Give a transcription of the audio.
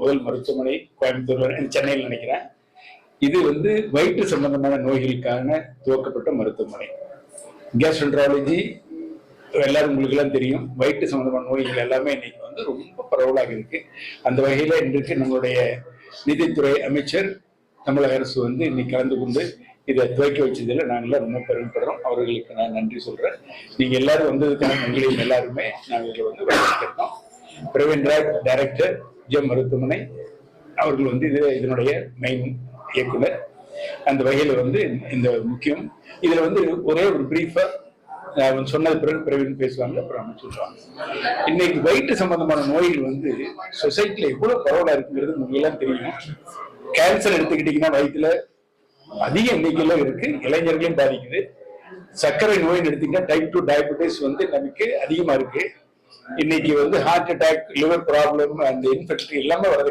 முதல் மருத்துவமனை கோயம்புத்தூர்ல, சென்னையில் நினைக்கிறேன். இது வந்து வயிற்று சம்பந்தமான நோய்களுக்கான துவக்கப்பட்ட மருத்துவமனை. கேஸ்ட்ரோன்ட்ராலஜி எல்லாரும் உங்களுக்கு எல்லாம் தெரியும். வயிற்று சம்பந்தமான நோய்கள் எல்லாமே இன்னைக்கு வந்து ரொம்ப பரவலாக இருக்கு. அந்த வகையில இன்றைக்கு நம்மளுடைய நிதித்துறை அமைச்சர் தமிழக அரசு வந்து இன்னைக்கு கலந்து கொண்டு இதை துவக்கி வச்சதுல நாங்களாம் ரொம்ப பெருமைப்படுறோம். அவர்களுக்கு நான் நன்றி சொல்றேன். நீங்க எல்லாரும் வந்ததுக்கான உங்களையும் எல்லாருமே நாங்கள் வந்து வரவேற்கிறோம். பிரவீன் ராஜ் டைரக்டர் ஜெம் மருத்துவமனை அவர்கள் வந்து இதனுடைய மெயின் இயக்குனர். அந்த வகையில வந்து இந்த முக்கியம் இதுல வந்து ஒரே ஒரு பிரீஃபா சொன்னது பிறகு பிரவீன் பேசுவாங்க, அப்புறம் சொல்லுவாங்க. இன்னைக்கு வயிற்று சம்பந்தமான நோய்கள் வந்து சொசைட்டில எவ்வளவு பரவலா இருக்குங்கிறது உங்களுக்கு எல்லாம் தெரியும். கேன்சர் எடுத்துக்கிட்டீங்கன்னா வயிற்றுல அதிக எண்ணிக்கையில இருக்கு, இளைஞர்களையும் பாதிக்குது. சர்க்கரை நோய் எடுத்தீங்கன்னா டைப் 2 டயபெட்டிஸ் வந்து நமக்கு அதிகமா இருக்கு. இன்னைக்கு வந்து ஹார்ட் அட்டாக், லிவர் ப்ராப்ளம், அந்த இன்ஃபெக்ஷன் எல்லாமே வருது.